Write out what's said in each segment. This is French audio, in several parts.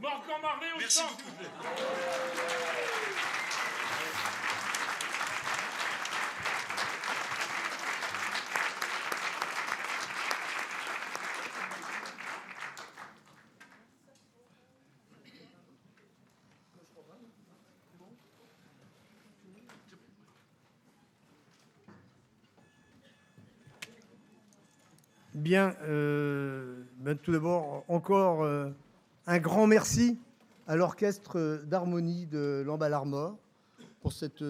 Morgan Marley au Merci chant, beaucoup. s'il vous plaît. Bien, tout d'abord, encore un grand merci à l'Orchestre d'harmonie de Lamballe-Armor pour cette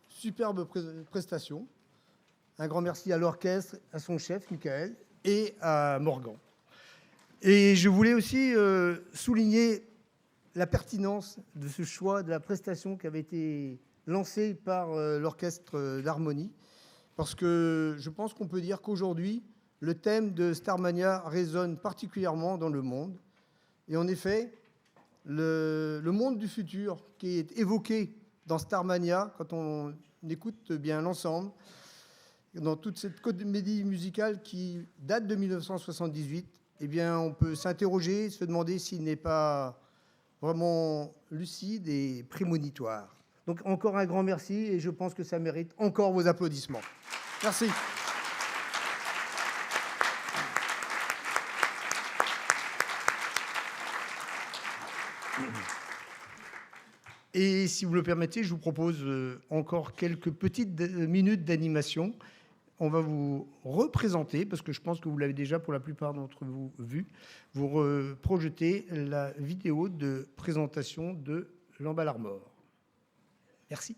superbe prestation. Un grand merci à l'orchestre, à son chef, Michael, et à Morgan. Et je voulais aussi souligner la pertinence de ce choix de la prestation qui avait été lancée par l'Orchestre d'harmonie, parce que je pense qu'on peut dire qu'aujourd'hui, le thème de Starmania résonne particulièrement dans le monde. Et en effet, le monde du futur qui est évoqué dans Starmania, quand on écoute bien l'ensemble, dans toute cette comédie musicale qui date de 1978, eh bien, on peut s'interroger, se demander s'il n'est pas vraiment lucide et prémonitoire. Donc encore un grand merci et je pense que ça mérite encore vos applaudissements. Merci. Et si vous le permettez, je vous propose encore quelques petites minutes d'animation. On va vous représenter, parce que je pense que vous l'avez déjà pour la plupart d'entre vous vu, vous projeter la vidéo de présentation de Lamballe-Armor. Merci.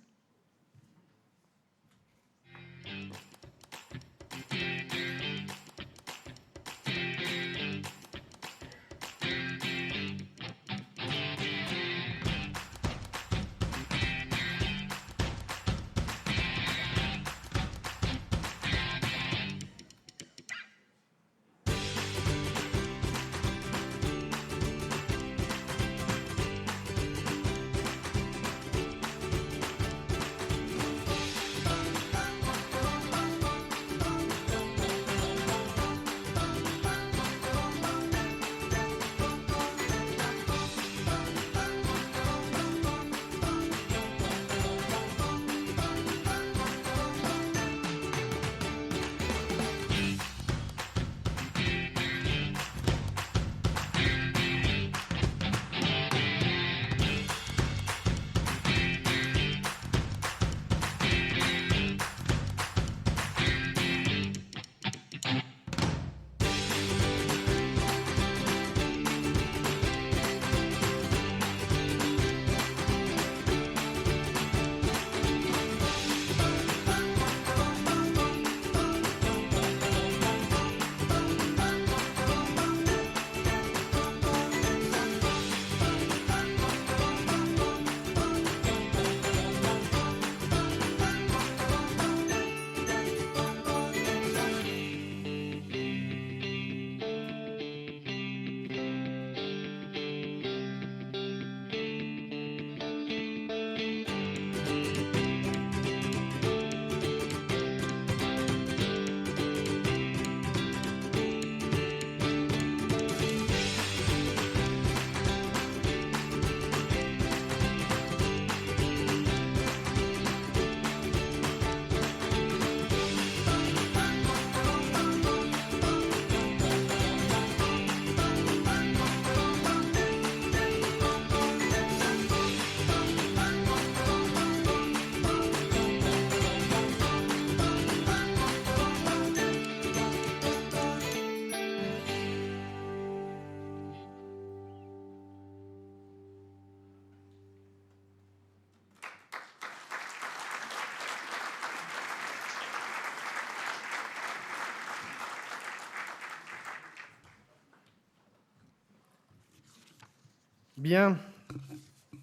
Bien.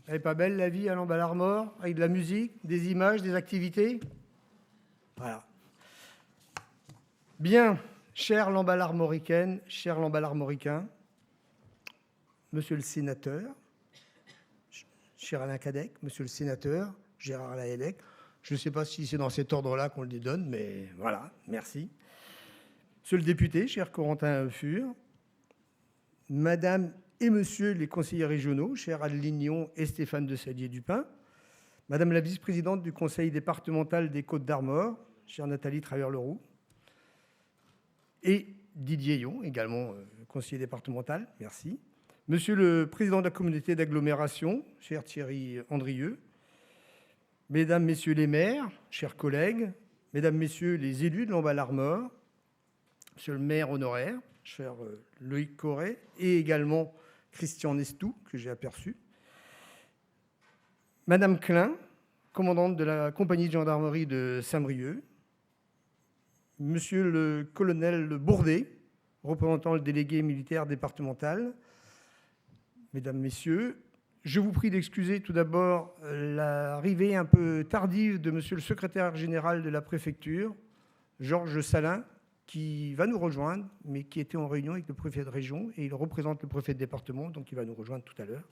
Elle n'est pas belle, la vie à Lamballe-Armor, avec de la musique, des images, des activités? Voilà. Bien, chère Lamballe-Armoricaine, cher Lamballe-Armoricain, monsieur le sénateur, cher Alain Cadec, monsieur le sénateur, Gérard Lahellec, je ne sais pas si c'est dans cet ordre-là qu'on le dédonne, mais voilà, merci. Monsieur le député, cher Corentin Fur, madame et Monsieur les conseillers régionaux, chers Adeline Lignon et Stéphane de Sadier-Dupin, Madame la vice-présidente du conseil départemental des Côtes-d'Armor, chère Nathalie Travers-Leroux, et Didier Yon, également conseiller départemental, merci. Monsieur le président de la communauté d'agglomération, cher Thierry Andrieux, Mesdames, Messieurs les maires, chers collègues, Mesdames, Messieurs les élus de Lamballe-Armor, Monsieur le maire honoraire, cher Loïc Corret, et également Christian Nestou, que j'ai aperçu, Madame Klein, commandante de la compagnie de gendarmerie de Saint-Brieuc, Monsieur le colonel Bourdet, représentant le délégué militaire départemental, Mesdames, Messieurs, je vous prie d'excuser tout d'abord l'arrivée un peu tardive de Monsieur le secrétaire général de la préfecture, Georges Salin, qui va nous rejoindre, mais qui était en réunion avec le préfet de région, et il représente le préfet de département, donc il va nous rejoindre tout à l'heure.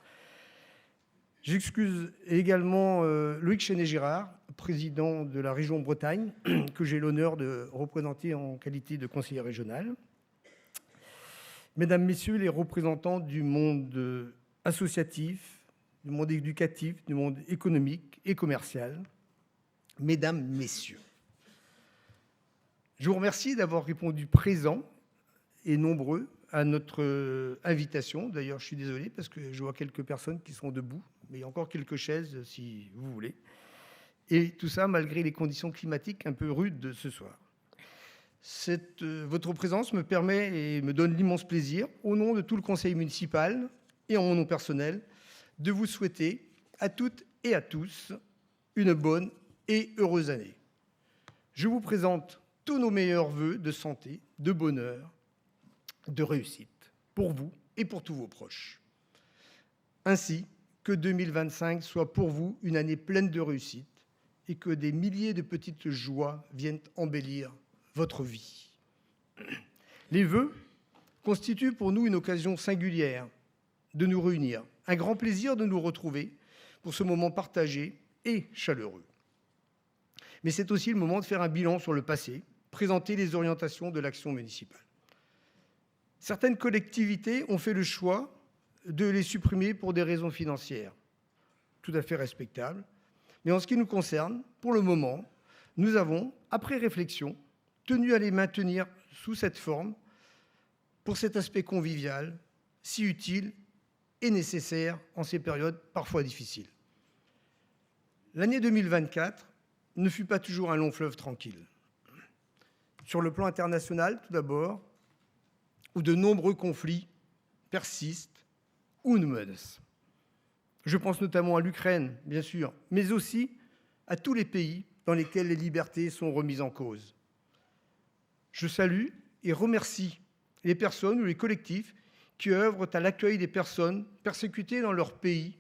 J'excuse également Loïc Chenet-Girard, président de la région Bretagne, que j'ai l'honneur de représenter en qualité de conseiller régional. Mesdames, Messieurs les représentants du monde associatif, du monde éducatif, du monde économique et commercial, Mesdames, Messieurs, je vous remercie d'avoir répondu présent et nombreux à notre invitation. D'ailleurs, je suis désolé parce que je vois quelques personnes qui sont debout, mais il y a encore quelques chaises si vous voulez. Et tout ça malgré les conditions climatiques un peu rudes de ce soir. Votre présence me permet et me donne l'immense plaisir, au nom de tout le conseil municipal et en mon nom personnel, de vous souhaiter à toutes et à tous une bonne et heureuse année. Je vous présente tous nos meilleurs vœux de santé, de bonheur, de réussite pour vous et pour tous vos proches. Ainsi que 2025 soit pour vous une année pleine de réussite et que des milliers de petites joies viennent embellir votre vie. Les vœux constituent pour nous une occasion singulière de nous réunir, un grand plaisir de nous retrouver pour ce moment partagé et chaleureux. Mais c'est aussi le moment de faire un bilan sur le passé, présenter les orientations de l'action municipale. Certaines collectivités ont fait le choix de les supprimer pour des raisons financières, tout à fait respectables. Mais en ce qui nous concerne, pour le moment, nous avons, après réflexion, tenu à les maintenir sous cette forme pour cet aspect convivial, si utile et nécessaire en ces périodes parfois difficiles. L'année 2024 ne fut pas toujours un long fleuve tranquille. Sur le plan international, tout d'abord, où de nombreux conflits persistent ou nous menacent. Je pense notamment à l'Ukraine, bien sûr, mais aussi à tous les pays dans lesquels les libertés sont remises en cause. Je salue et remercie les personnes ou les collectifs qui œuvrent à l'accueil des personnes persécutées dans leur pays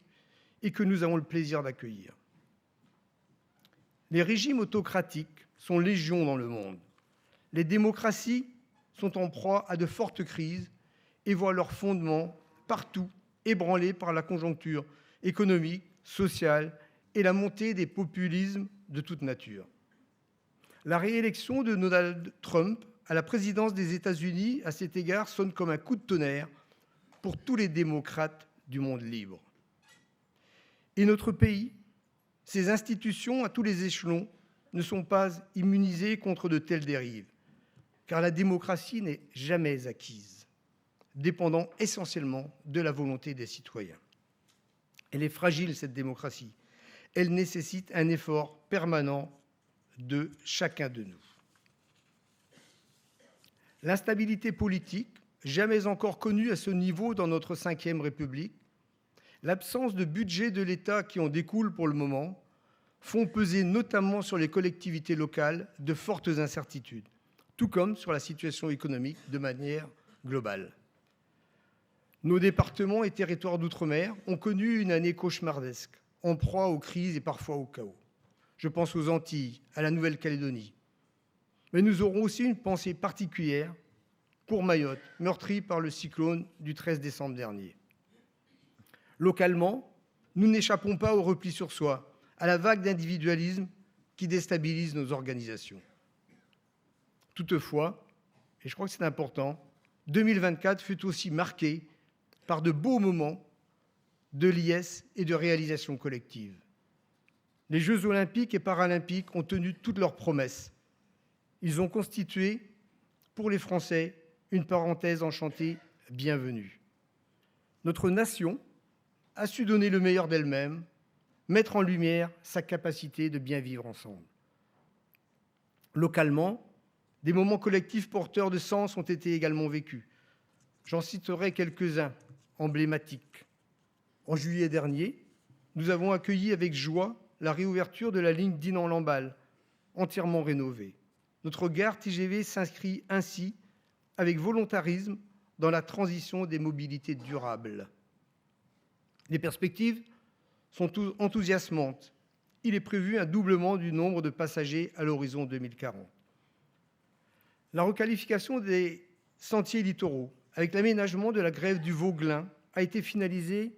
et que nous avons le plaisir d'accueillir. Les régimes autocratiques sont légion dans le monde. Les démocraties sont en proie à de fortes crises et voient leurs fondements partout ébranlés par la conjoncture économique, sociale et la montée des populismes de toute nature. La réélection de Donald Trump à la présidence des États-Unis, à cet égard, sonne comme un coup de tonnerre pour tous les démocrates du monde libre. Et notre pays, ses institutions à tous les échelons, ne sont pas immunisées contre de telles dérives, car la démocratie n'est jamais acquise, dépendant essentiellement de la volonté des citoyens. Elle est fragile, cette démocratie. Elle nécessite un effort permanent de chacun de nous. L'instabilité politique, jamais encore connue à ce niveau dans notre Ve République, l'absence de budget de l'État qui en découle pour le moment, font peser notamment sur les collectivités locales de fortes incertitudes, tout comme sur la situation économique de manière globale. Nos départements et territoires d'outre-mer ont connu une année cauchemardesque, en proie aux crises et parfois au chaos. Je pense aux Antilles, à la Nouvelle-Calédonie. Mais nous aurons aussi une pensée particulière pour Mayotte, meurtrie par le cyclone du 13 décembre dernier. Localement, nous n'échappons pas au repli sur soi, à la vague d'individualisme qui déstabilise nos organisations. Toutefois, et je crois que c'est important, 2024 fut aussi marqué par de beaux moments de liesse et de réalisation collective. Les Jeux olympiques et paralympiques ont tenu toutes leurs promesses. Ils ont constitué, pour les Français, une parenthèse enchantée bienvenue. Notre nation a su donner le meilleur d'elle-même, mettre en lumière sa capacité de bien vivre ensemble. Localement, des moments collectifs porteurs de sens ont été également vécus. J'en citerai quelques-uns emblématiques. En juillet dernier, nous avons accueilli avec joie la réouverture de la ligne Dinan-Lamballe, entièrement rénovée. Notre gare TGV s'inscrit ainsi avec volontarisme dans la transition des mobilités durables. Les perspectives sont enthousiasmantes. Il est prévu un doublement du nombre de passagers à l'horizon 2040. La requalification des sentiers littoraux, avec l'aménagement de la grève du Vauglin, a été finalisée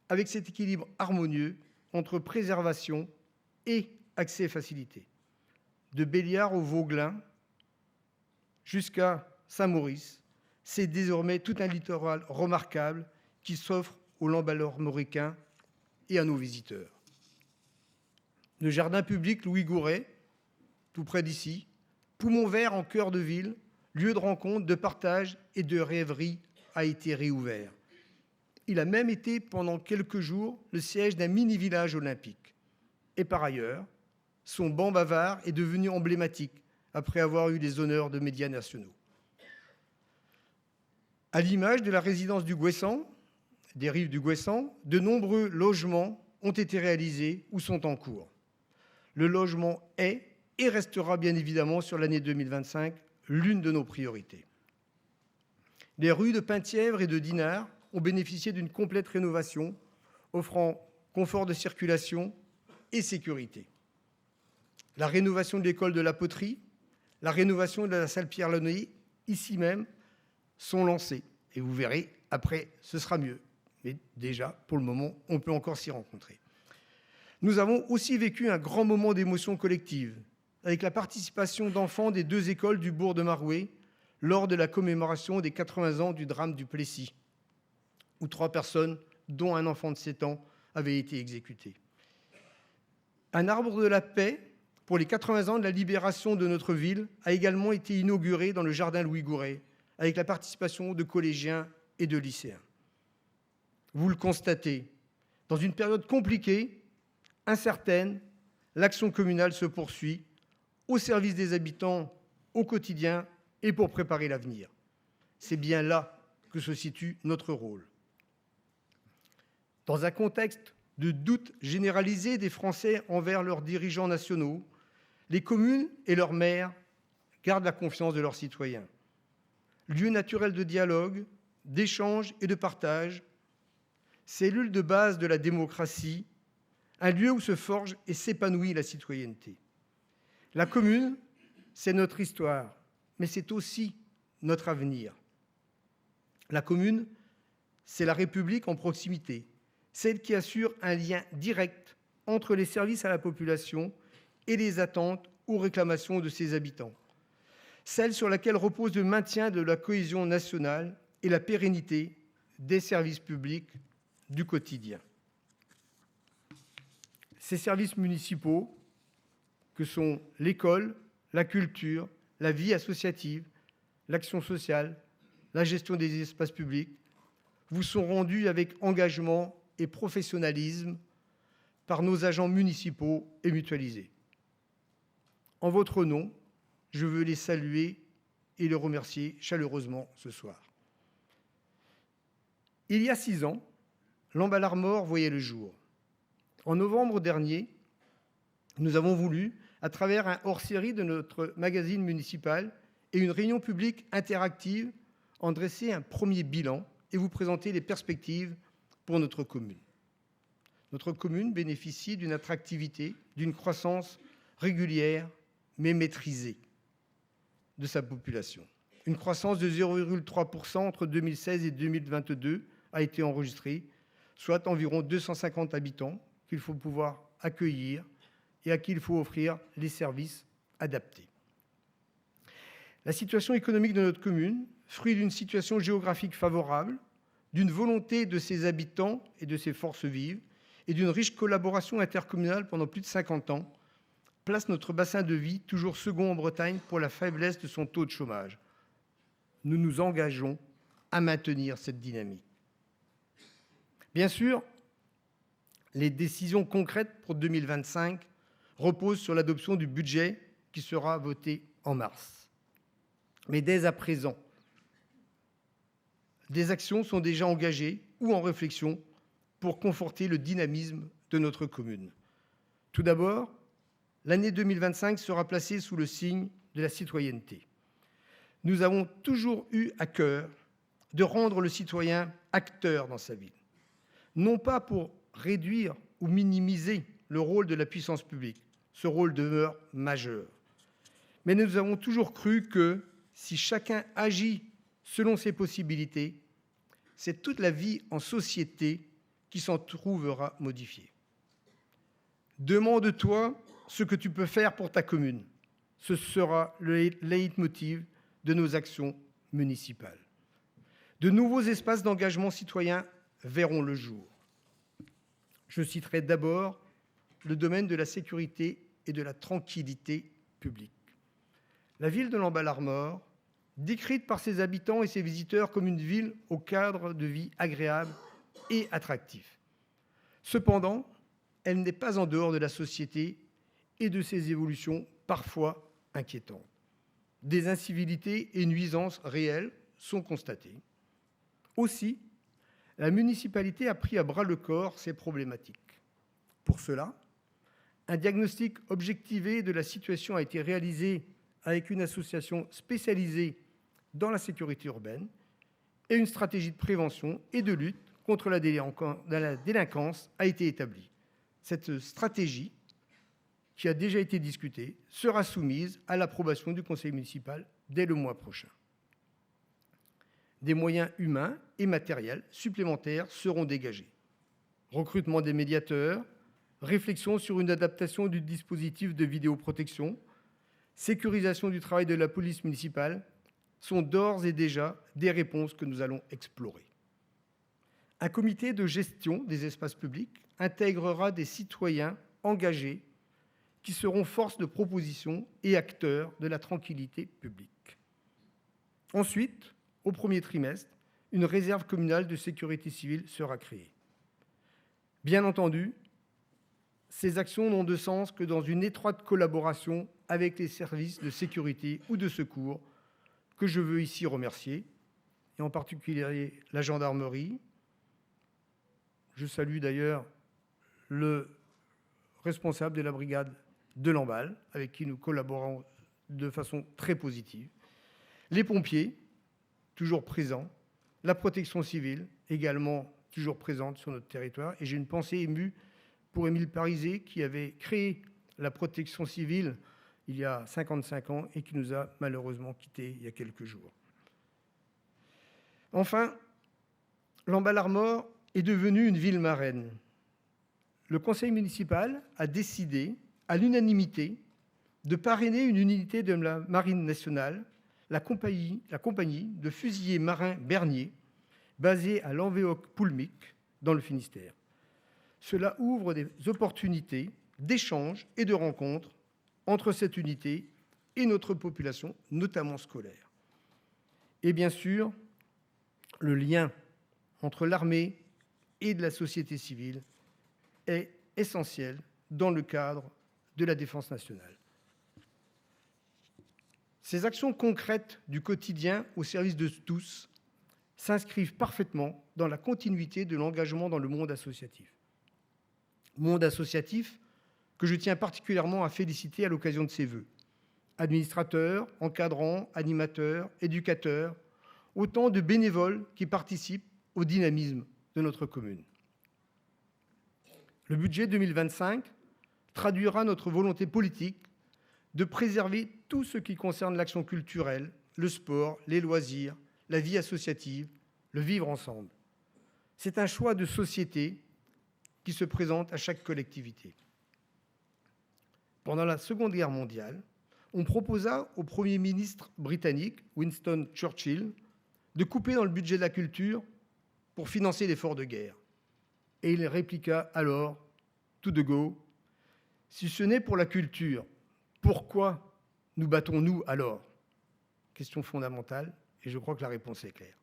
avec cet équilibre harmonieux entre préservation et accès facilité. De Béliard au Vauglin jusqu'à Saint-Maurice, c'est désormais tout un littoral remarquable qui s'offre aux Lamballarmoricains et à nos visiteurs. Le jardin public Louis Gouret, tout près d'ici, poumon vert en cœur de ville, lieu de rencontre, de partage et de rêverie, a été réouvert. Il a même été pendant quelques jours le siège d'un mini-village olympique. Et par ailleurs, son banc bavard est devenu emblématique après avoir eu les honneurs de médias nationaux. À l'image de la résidence du Gouessant, des rives du Gouessant, de nombreux logements ont été réalisés ou sont en cours. Le logement est et restera bien évidemment sur l'année 2025 l'une de nos priorités. Les rues de Penthièvre et de Dinard ont bénéficié d'une complète rénovation, offrant confort de circulation et sécurité. La rénovation de l'école de la poterie, la rénovation de la salle Pierre-Launay, ici même, sont lancées. Et vous verrez, après, ce sera mieux. Mais déjà, pour le moment, on peut encore s'y rencontrer. Nous avons aussi vécu un grand moment d'émotion collective, avec la participation d'enfants des 2 écoles du bourg de Marouet lors de la commémoration des 80 ans du drame du Plessis, où 3 personnes, dont un enfant de 7 ans, avaient été exécutées. Un arbre de la paix pour les 80 ans de la libération de notre ville a également été inauguré dans le jardin Louis Gouret, avec la participation de collégiens et de lycéens. Vous le constatez, dans une période compliquée, incertaine, l'action communale se poursuit au service des habitants au quotidien et pour préparer l'avenir. C'est bien là que se situe notre rôle. Dans un contexte de doute généralisé des Français envers leurs dirigeants nationaux, les communes et leurs maires gardent la confiance de leurs citoyens. Lieu naturel de dialogue, d'échange et de partage, cellule de base de la démocratie, un lieu où se forge et s'épanouit la citoyenneté. La commune, c'est notre histoire, mais c'est aussi notre avenir. La commune, c'est la République en proximité, celle qui assure un lien direct entre les services à la population et les attentes ou réclamations de ses habitants, celle sur laquelle repose le maintien de la cohésion nationale et la pérennité des services publics du quotidien. Ces services municipaux que sont l'école, la culture, la vie associative, l'action sociale, la gestion des espaces publics, vous sont rendus avec engagement et professionnalisme par nos agents municipaux et mutualisés. En votre nom, je veux les saluer et les remercier chaleureusement ce soir. Il y a 6 ans, Lamballarmor voyait le jour. En novembre dernier, nous avons voulu, à travers un hors-série de notre magazine municipal et une réunion publique interactive, en dresser un premier bilan et vous présenter les perspectives pour notre commune. Notre commune bénéficie d'une attractivité, d'une croissance régulière mais maîtrisée de sa population. Une croissance de 0,3% entre 2016 et 2022 a été enregistrée, soit environ 250 habitants qu'il faut pouvoir accueillir et à qui il faut offrir les services adaptés. La situation économique de notre commune, fruit d'une situation géographique favorable, d'une volonté de ses habitants et de ses forces vives et d'une riche collaboration intercommunale pendant plus de 50 ans, place notre bassin de vie toujours second en Bretagne pour la faiblesse de son taux de chômage. Nous nous engageons à maintenir cette dynamique. Bien sûr, les décisions concrètes pour 2025 reposent sur l'adoption du budget qui sera voté en mars. Mais dès à présent, des actions sont déjà engagées ou en réflexion pour conforter le dynamisme de notre commune. Tout d'abord, l'année 2025 sera placée sous le signe de la citoyenneté. Nous avons toujours eu à cœur de rendre le citoyen acteur dans sa ville, non pas pour réduire ou minimiser le rôle de la puissance publique, ce rôle demeure majeur, mais nous avons toujours cru que si chacun agit selon ses possibilités, c'est toute la vie en société qui s'en trouvera modifiée. Demande-toi ce que tu peux faire pour ta commune. Ce sera le leitmotiv de nos actions municipales. De nouveaux espaces d'engagement citoyen verront le jour. Je citerai d'abord le domaine de la sécurité et de la tranquillité publique. La ville de Lamballe-Armor, décrite par ses habitants et ses visiteurs comme une ville au cadre de vie agréable et attractif. Cependant, elle n'est pas en dehors de la société et de ses évolutions parfois inquiétantes. Des incivilités et nuisances réelles sont constatées. Aussi, la municipalité a pris à bras-le-corps ces problématiques. Pour cela, un diagnostic objectivé de la situation a été réalisé avec une association spécialisée dans la sécurité urbaine et une stratégie de prévention et de lutte contre la délinquance a été établie. Cette stratégie, qui a déjà été discutée, sera soumise à l'approbation du conseil municipal dès le mois prochain. Des moyens humains et matériels supplémentaires seront dégagés. Recrutement des médiateurs, réflexion sur une adaptation du dispositif de vidéoprotection, sécurisation du travail de la police municipale sont d'ores et déjà des réponses que nous allons explorer. Un comité de gestion des espaces publics intégrera des citoyens engagés qui seront force de proposition et acteurs de la tranquillité publique. Ensuite, au premier trimestre, une réserve communale de sécurité civile sera créée. Bien entendu, ces actions n'ont de sens que dans une étroite collaboration avec les services de sécurité ou de secours que je veux ici remercier, et en particulier la gendarmerie. Je salue d'ailleurs le responsable de la brigade de Lamballe, avec qui nous collaborons de façon très positive. Les pompiers, toujours présents. La protection civile, également toujours présente sur notre territoire. Et j'ai une pensée émue pour Émile Parizet, qui avait créé la protection civile il y a 55 ans et qui nous a malheureusement quittés il y a quelques jours. Enfin, Lamballe-Armor est devenue une ville marraine. Le conseil municipal a décidé, à l'unanimité, de parrainer une unité de la Marine nationale, la compagnie de fusiliers marins Bernier, basée à Lanvéoc-Poulmic, dans le Finistère. Cela ouvre des opportunités d'échanges et de rencontres entre cette unité et notre population, notamment scolaire. Et bien sûr, le lien entre l'armée et de la société civile est essentiel dans le cadre de la défense nationale. Ces actions concrètes du quotidien au service de tous s'inscrivent parfaitement dans la continuité de l'engagement dans le monde associatif. Monde associatif que je tiens particulièrement à féliciter à l'occasion de ces vœux. Administrateurs, encadrants, animateurs, éducateurs, autant de bénévoles qui participent au dynamisme de notre commune. Le budget 2025 traduira notre volonté politique de préserver tout ce qui concerne l'action culturelle, le sport, les loisirs, la vie associative, le vivre ensemble. C'est un choix de société qui se présente à chaque collectivité. Pendant la Seconde Guerre mondiale, on proposa au Premier ministre britannique, Winston Churchill, de couper dans le budget de la culture pour financer l'effort de guerre. Et il répliqua alors, tout de go, « Si ce n'est pour la culture, pourquoi nous battons-nous alors ?» Question fondamentale, et je crois que la réponse est claire.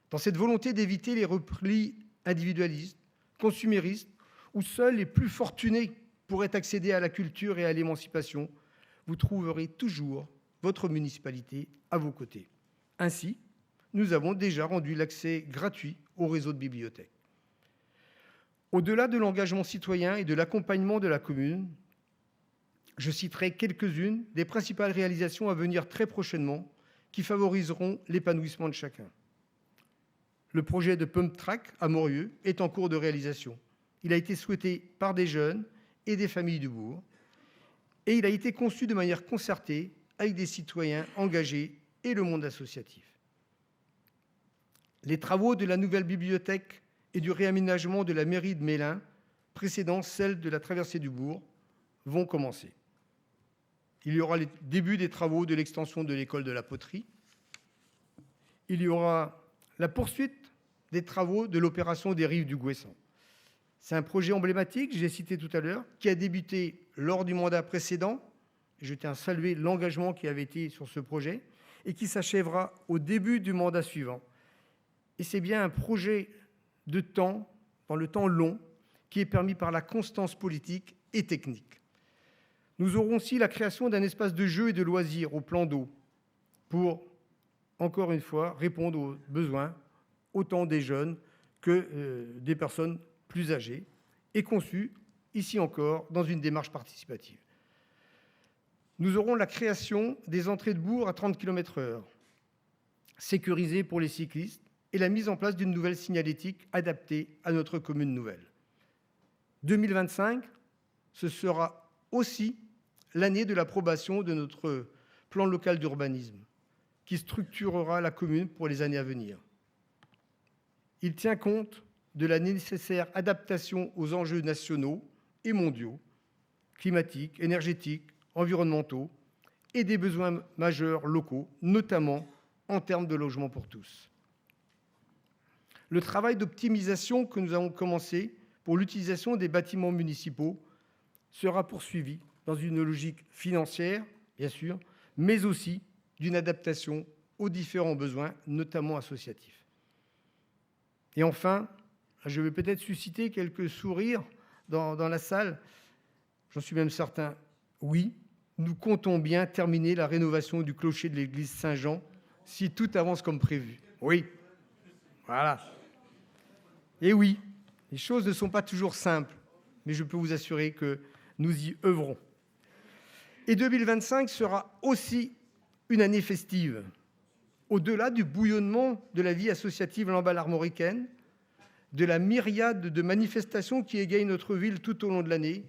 Dans cette volonté d'éviter les replis individualistes, consuméristes, où seuls les plus fortunés pourraient accéder à la culture et à l'émancipation, vous trouverez toujours votre municipalité à vos côtés. Ainsi, nous avons déjà rendu l'accès gratuit au réseau de bibliothèques. Au-delà de l'engagement citoyen et de l'accompagnement de la commune, je citerai quelques-unes des principales réalisations à venir très prochainement qui favoriseront l'épanouissement de chacun. Le projet de Pump Track à Morieux est en cours de réalisation. Il a été souhaité par des jeunes et des familles du bourg, et il a été conçu de manière concertée avec des citoyens engagés et le monde associatif. Les travaux de la nouvelle bibliothèque et du réaménagement de la mairie de Mélin, précédant celle de la traversée du bourg, vont commencer. Il y aura le début des travaux de l'extension de l'école de la poterie. Il y aura la poursuite des travaux de l'opération des rives du Gouessant. C'est un projet emblématique, j'ai cité tout à l'heure, qui a débuté lors du mandat précédent. Je tiens à saluer l'engagement qui avait été sur ce projet et qui s'achèvera au début du mandat suivant. Et c'est bien un projet de temps, dans le temps long, qui est permis par la constance politique et technique. Nous aurons aussi la création d'un espace de jeu et de loisirs au plan d'eau pour, encore une fois, répondre aux besoins autant des jeunes que des personnes plus âgées et conçu, ici encore, dans une démarche participative. Nous aurons la création des entrées de bourg à 30 km/h, sécurisées pour les cyclistes, et la mise en place d'une nouvelle signalétique adaptée à notre commune nouvelle. 2025, ce sera aussi l'année de l'approbation de notre plan local d'urbanisme, qui structurera la commune pour les années à venir. Il tient compte de la nécessaire adaptation aux enjeux nationaux et mondiaux, climatiques, énergétiques, environnementaux, et des besoins majeurs locaux, notamment en termes de logement pour tous. Le travail d'optimisation que nous avons commencé pour l'utilisation des bâtiments municipaux sera poursuivi dans une logique financière, bien sûr, mais aussi d'une adaptation aux différents besoins, notamment associatifs. Et enfin, je vais peut-être susciter quelques sourires dans la salle, j'en suis même certain, oui, nous comptons bien terminer la rénovation du clocher de l'église Saint-Jean si tout avance comme prévu. Oui, voilà. Et oui, les choses ne sont pas toujours simples, mais je peux vous assurer que nous y œuvrons. Et 2025 sera aussi une année festive. Au-delà du bouillonnement de la vie associative lamballe-armoricaine, de la myriade de manifestations qui égayent notre ville tout au long de l'année,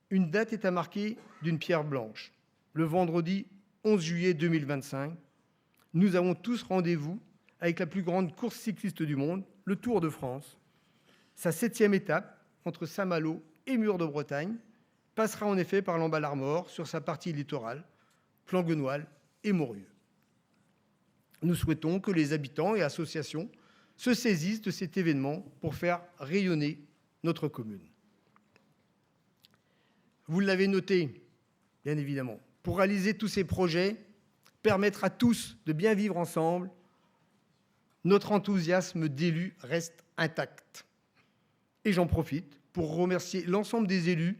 une date est à marquer d'une pierre blanche. Le vendredi 11 juillet 2025, nous avons tous rendez-vous avec la plus grande course cycliste du monde, le Tour de France. Sa 7e étape, entre Saint-Malo et Mur de Bretagne, passera en effet par Lamballe-Armor sur sa partie littorale, Planguenoil et Morieux. Nous souhaitons que les habitants et associations se saisissent de cet événement pour faire rayonner notre commune. Vous l'avez noté, bien évidemment, pour réaliser tous ces projets, permettre à tous de bien vivre ensemble, notre enthousiasme d'élu reste intact. Et j'en profite pour remercier l'ensemble des élus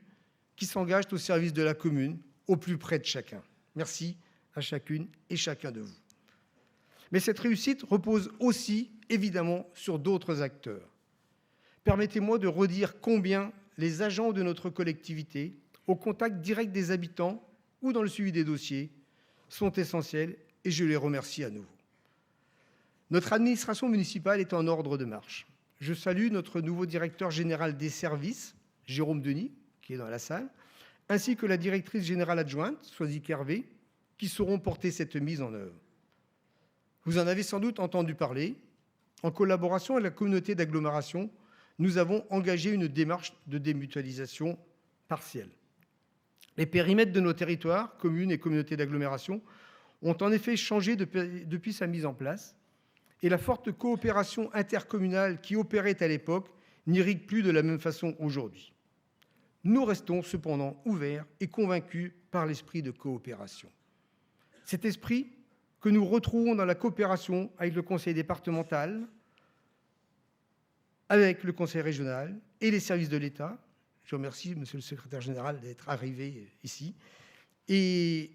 qui s'engagent au service de la commune, au plus près de chacun. Merci à chacune et chacun de vous. Mais cette réussite repose aussi, évidemment, sur d'autres acteurs. Permettez-moi de redire combien les agents de notre collectivité, au contact direct des habitants ou dans le suivi des dossiers, sont essentiels et je les remercie à nouveau. Notre administration municipale est en ordre de marche. Je salue notre nouveau directeur général des services, Jérôme Denis, qui est dans la salle, ainsi que la directrice générale adjointe, Soisic Hervé, qui sauront porter cette mise en œuvre. Vous en avez sans doute entendu parler. En collaboration avec la communauté d'agglomération, nous avons engagé une démarche de démutualisation partielle. Les périmètres de nos territoires, communes et communautés d'agglomération, ont en effet changé depuis sa mise en place. Et la forte coopération intercommunale qui opérait à l'époque n'irrigue plus de la même façon aujourd'hui. Nous restons cependant ouverts et convaincus par l'esprit de coopération. Cet esprit que nous retrouvons dans la coopération avec le conseil départemental, avec le conseil régional et les services de l'État. Je remercie monsieur le secrétaire général d'être arrivé ici. Et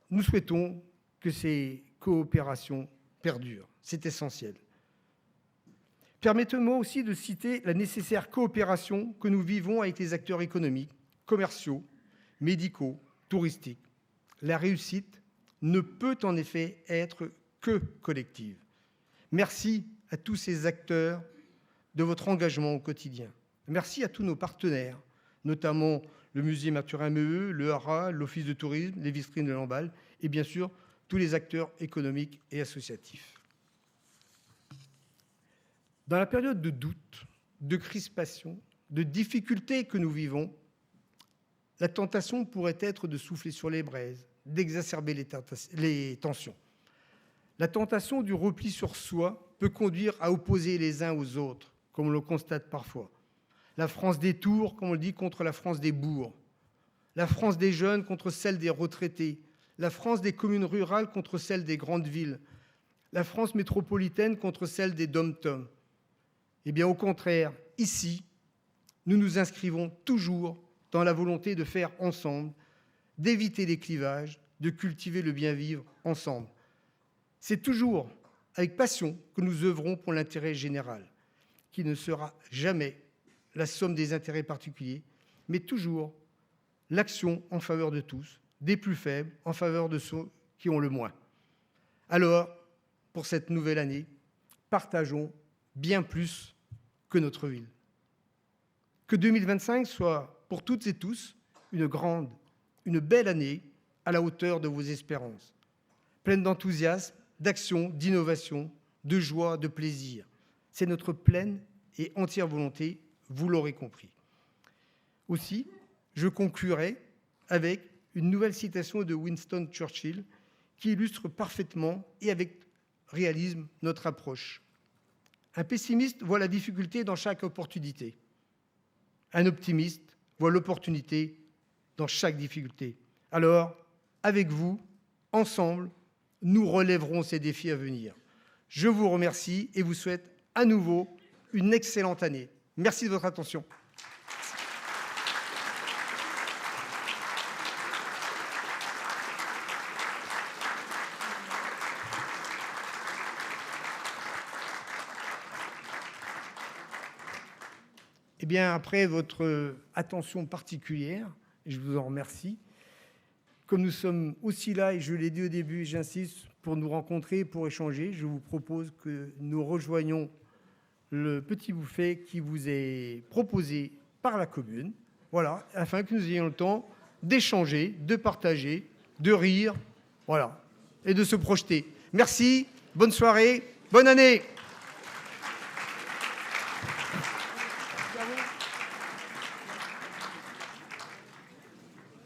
nous souhaitons que ces coopérations perdurent. C'est essentiel. Permettez-moi aussi de citer la nécessaire coopération que nous vivons avec les acteurs économiques, commerciaux, médicaux, touristiques. La réussite ne peut en effet être que collective. Merci à tous ces acteurs de votre engagement au quotidien. Merci à tous nos partenaires, notamment le musée Mathurin-Meheux, le Haras, l'Office de tourisme, les vitrines de Lamballe et bien sûr tous les acteurs économiques et associatifs. Dans la période de doute, de crispation, de difficultés que nous vivons, la tentation pourrait être de souffler sur les braises, d'exacerber les tensions. La tentation du repli sur soi peut conduire à opposer les uns aux autres, comme on le constate parfois. La France des tours, comme on le dit, contre la France des bourgs. La France des jeunes contre celle des retraités. La France des communes rurales contre celle des grandes villes. La France métropolitaine contre celle des dom-toms. Eh bien, au contraire, ici, nous nous inscrivons toujours dans la volonté de faire ensemble, d'éviter les clivages, de cultiver le bien-vivre ensemble. C'est toujours avec passion que nous œuvrons pour l'intérêt général, qui ne sera jamais la somme des intérêts particuliers, mais toujours l'action en faveur de tous, des plus faibles, en faveur de ceux qui ont le moins. Alors, pour cette nouvelle année, partageons bien plus que notre ville. Que 2025 soit pour toutes et tous une belle année à la hauteur de vos espérances, pleine d'enthousiasme, d'action, d'innovation, de joie, de plaisir. C'est notre pleine et entière volonté, vous l'aurez compris. Aussi, je conclurai avec une nouvelle citation de Winston Churchill qui illustre parfaitement et avec réalisme notre approche. Un pessimiste voit la difficulté dans chaque opportunité. Un optimiste voit l'opportunité dans chaque difficulté. Alors, avec vous, ensemble, nous relèverons ces défis à venir. Je vous remercie et vous souhaite à nouveau une excellente année. Merci de votre attention. Eh bien, après votre attention particulière, et je vous en remercie, comme nous sommes aussi là, et je l'ai dit au début, j'insiste, pour nous rencontrer, pour échanger, je vous propose que nous rejoignions le petit buffet qui vous est proposé par la commune, voilà, afin que nous ayons le temps d'échanger, de partager, de rire, voilà, et de se projeter. Merci, bonne soirée, bonne année.